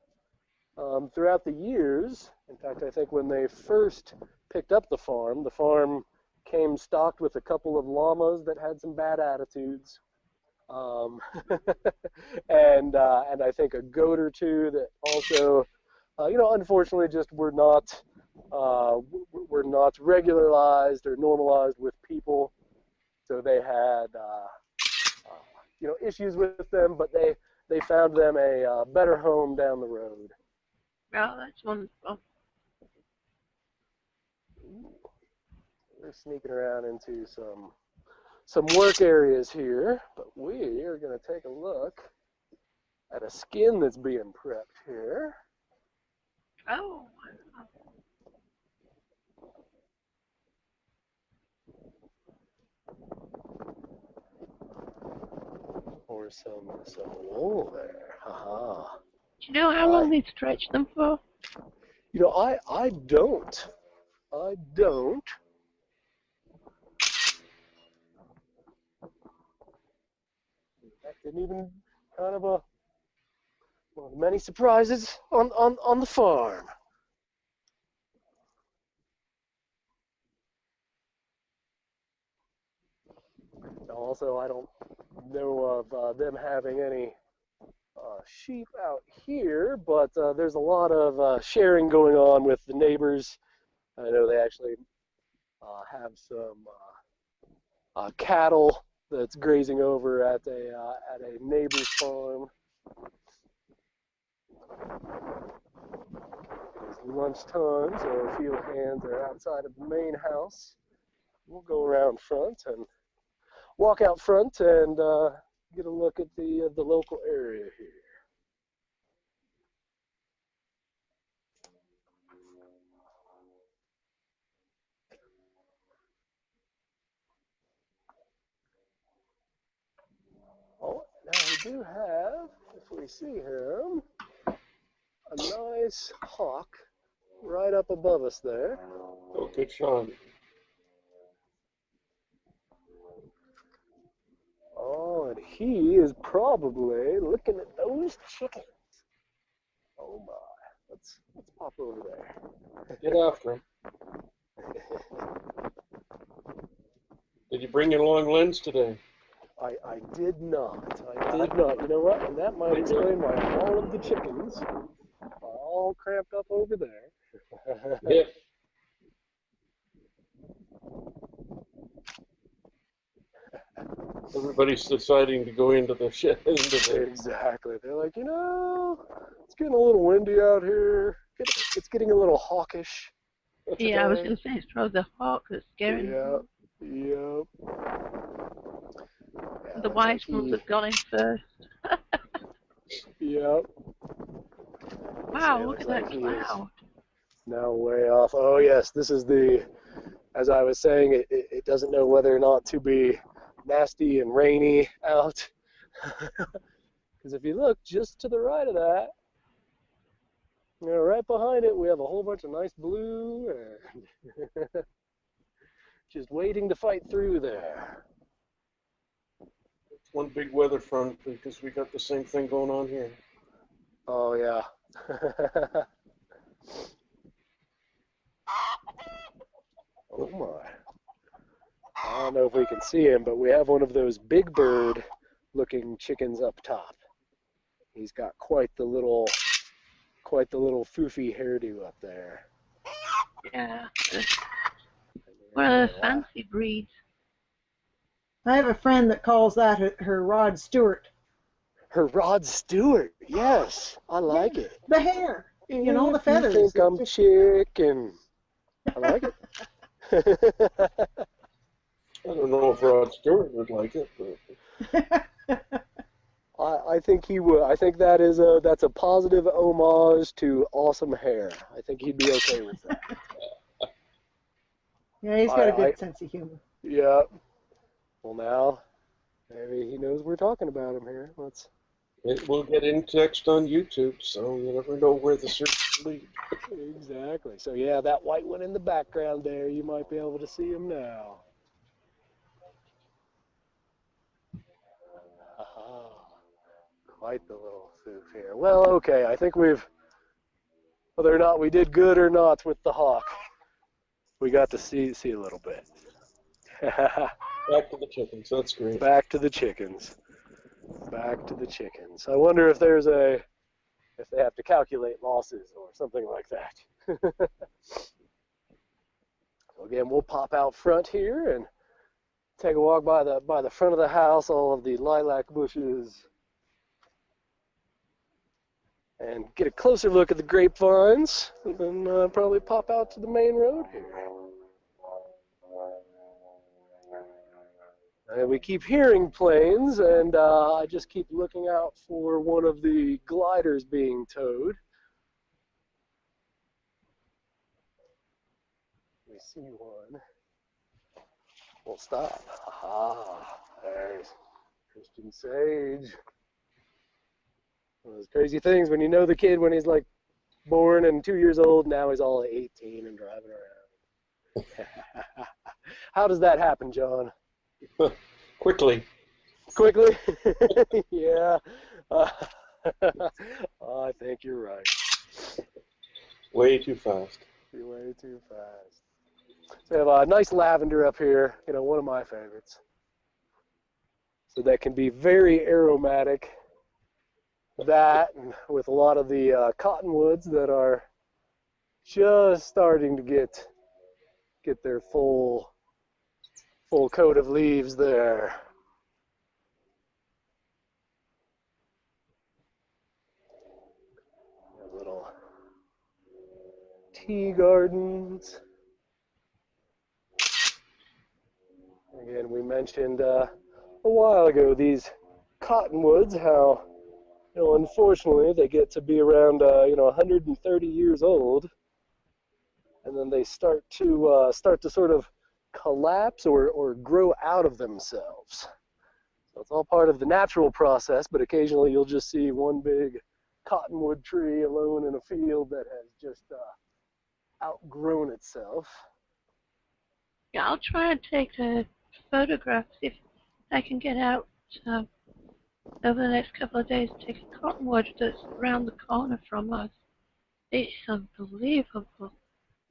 throughout the years. In fact, I think when they first picked up the farm came stocked with a couple of llamas that had some bad attitudes, and I think a goat or two that also, unfortunately, just were not regularized or normalized with people. So they had, issues with them, but they found them a better home down the road. Oh, that's wonderful. We're sneaking around into some work areas here, but we are going to take a look at a skin that's being prepped here. Oh. Or some wool there. Haha. Do you know how long they stretch them for? I don't. That didn't even kind of one of the many surprises on the farm. Also, I don't know of them having any sheep out here, but there's a lot of sharing going on with the neighbors. I know they actually have some cattle that's grazing over at a neighbor's farm. It's lunchtime, so a few hands are outside of the main house. We'll go around front and walk out front and get a look at the local area here. Oh, now we do have, if we see him, a nice hawk right up above us there. Oh, good shot. Oh, and he is probably looking at those chickens. Oh my, let's pop over there. Get after him. Did you bring your long lens today? I did not. I did not. You know what? And that might explain why all of the chickens are all cramped up over there. Yeah. Everybody's deciding to go into the shed. Exactly. They're like, you know, it's getting a little windy out here. It's getting a little hawkish. Yeah, I was going to say, it's probably the hawk that's scaring them. Yep. The wise ones have gone in first. Yep. Wow, So look at that cloud. Now way off. Oh yes, this is the, as I was saying, it doesn't know whether or not to be nasty and rainy out. Because if you look just to the right of that, you know, right behind it, we have a whole bunch of nice blue and just waiting to fight through there. It's one big weather front because we got the same thing going on here. Oh yeah. Oh my. I don't know if we can see him, but we have one of those big bird looking chickens up top. He's got quite the little foofy hairdo up there. Yeah. One of the fancy breeds. I have a friend that calls that her Rod Stewart. Her Rod Stewart, yes, I like it. The hair, you know, the If feathers. You think I'm chicken. I like it. I don't know if Rod Stewart would like it, but I think he would. I think that's a positive homage to awesome hair. I think he'd be okay with that. Yeah, he's got a good sense of humor. Yeah. Well, now maybe he knows we're talking about him here. it will get indexed on YouTube, so you never know where the search will lead. Exactly. So yeah, that white one in the background there, you might be able to see him now. Aha. Quite the little foof here. Well, okay, I think whether or not we did good or not with the hawk, we got to see a little bit. Back to the chickens. That's great. Back to the chickens. Back to the chickens. I wonder if if they have to calculate losses or something like that. So again, we'll pop out front here and take a walk by the front of the house, all of the lilac bushes, and get a closer look at the grapevines, and then probably pop out to the main road here. And we keep hearing planes, and I just keep looking out for one of the gliders being towed. We see one. We'll stop. Aha, there's Christian Sage. One of those crazy things when you know the kid when he's like born and 2 years old, now he's all 18 and driving around. How does that happen, John? Quickly. Quickly? Yeah. I think you're right. Way too fast. Way too fast. So we have a nice lavender up here, you know, one of my favorites. So that can be very aromatic. That, and with a lot of the cottonwoods that are just starting to get get their full coat of leaves there. Little tea gardens. Again, we mentioned a while ago these cottonwoods, how, you know, unfortunately they get to be around 130 years old, and then they start to sort of collapse or grow out of themselves. So it's all part of the natural process, but occasionally you'll just see one big cottonwood tree alone in a field that has just outgrown itself. Yeah, I'll try and take a photograph if I can get out over the next couple of days. Take a cottonwood that's around the corner from us. It's unbelievable.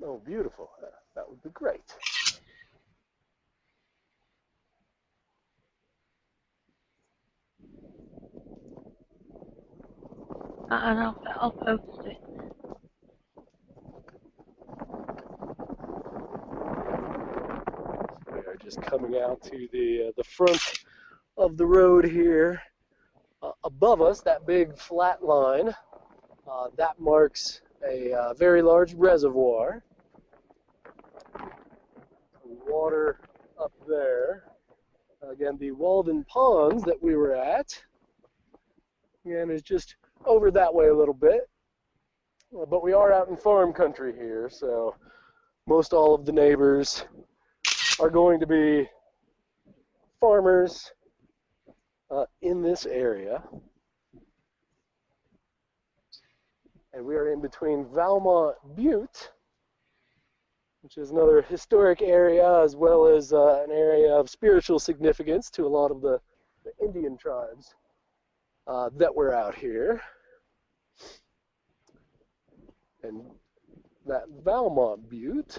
Oh, beautiful. That would be great. And I'll post it. We are just coming out to the front of the road here. Above us, that big flat line, that marks a very large reservoir. Water up there. Again, the Walden Ponds that we were at, again, is just over that way a little bit. But we are out in farm country here, so most all of the neighbors are going to be farmers in this area. And we are in between Valmont Butte, which is another historic area, as well as an area of spiritual significance to a lot of the Indian tribes that were out here. And that Valmont Butte,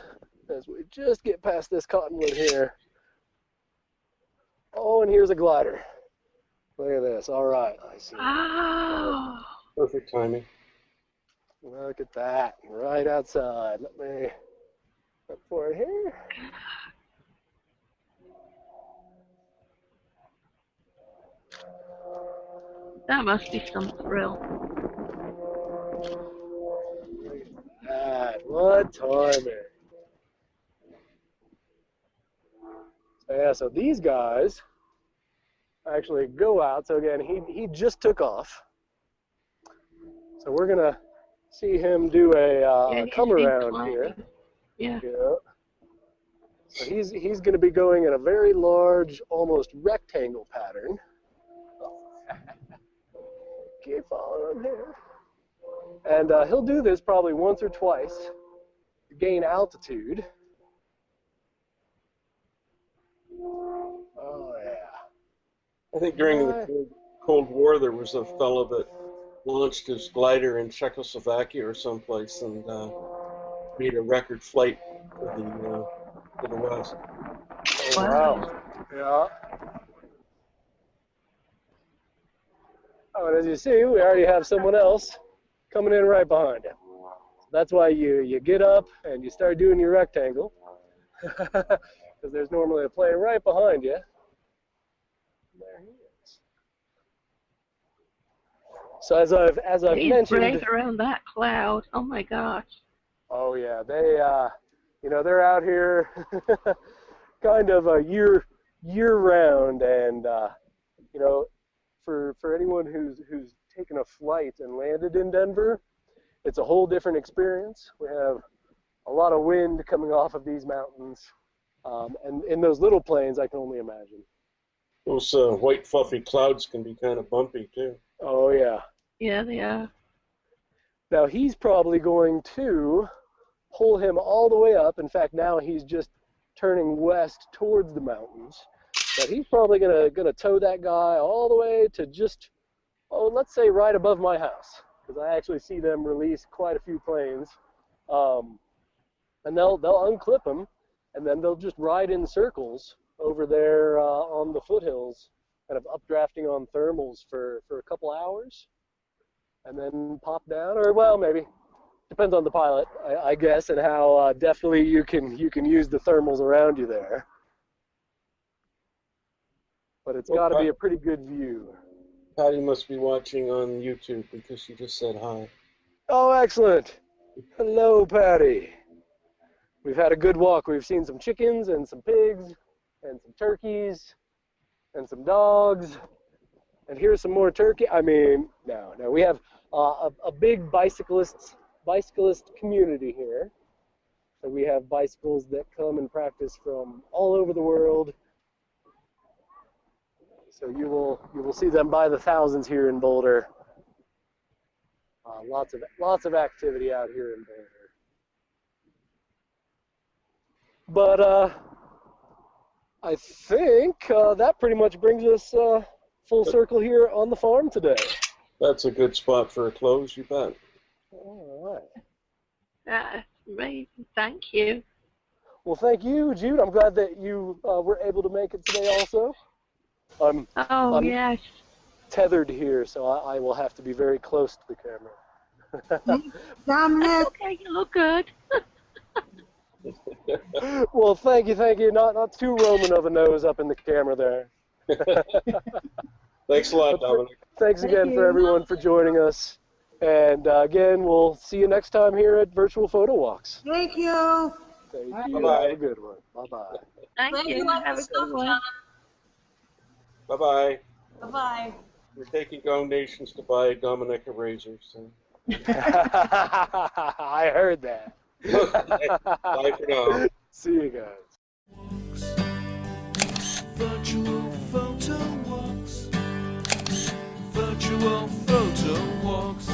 as we just get past this cottonwood here. Oh, and here's a glider. Look at this. All right, I see. Oh. Perfect timing. Look at that, right outside. Let me look for it here. That must be some thrill. Look at that. What timing. So yeah, so these guys actually go out. So again, he just took off. So we're gonna see him do a come around here. Yeah. Yeah. So he's going to be going in a very large, almost rectangle pattern. Keep following him here. And he'll do this probably once or twice to gain altitude. Oh, yeah. I think during the Cold War there was a fellow that launched his glider in Czechoslovakia or someplace and made a record flight to the west. Oh, wow. Yeah. Oh, and as you see, we already have someone else coming in right behind him. That's why you get up and you start doing your rectangle, because there's normally a plane right behind you. There he is. So as I've mentioned, He's right around that cloud. Oh my gosh. Oh yeah, they they're out here kind of year round, and for anyone who's taken a flight and landed in Denver, it's a whole different experience. We have a lot of wind coming off of these mountains, and in those little planes, I can only imagine. Those white fluffy clouds can be kind of bumpy too. Oh yeah. Yeah, they are. Now he's probably going to pull him all the way up. In fact, now he's just turning west towards the mountains. But he's probably gonna tow that guy all the way to just, let's say right above my house, because I actually see them release quite a few planes, and they'll unclip them, and then they'll just ride in circles over there on the foothills, kind of updrafting on thermals for a couple hours, and then pop down, or well, maybe depends on the pilot, I guess, and how definitely you can use the thermals around you there. But it's got to be a pretty good view. Patty must be watching on YouTube because she just said hi. Oh, excellent. Hello, Patty. We've had a good walk. We've seen some chickens and some pigs and some turkeys and some dogs. And here's some more turkey. I mean, no. We have a big bicyclist community here. So we have bicycles that come and practice from all over the world. So you will see them by the thousands here in Boulder. Lots of activity out here in Boulder. But I think that pretty much brings us full circle here on the farm today. That's a good spot for a close, you bet. All right. That's amazing. Thank you. Well, thank you, Jude. I'm glad that you were able to make it today also. I'm Yes. tethered here, so I will have to be very close to the camera. Dominic, Okay, you look good. Well, thank you. Not too Roman of a nose up in the camera there. Thanks a lot, Dominic. Thanks again for everyone for joining us. And again, we'll see you next time here at Virtual Photo Walks. thank you. Thank you. Bye-bye. Have a good one. Bye-bye. Thank you. Have a good one. Bye-bye. Bye-bye. We're taking donations to buy Dominic a razor. So. I heard that. Bye for now. See you guys. Virtual photo walks. Virtual photo walks.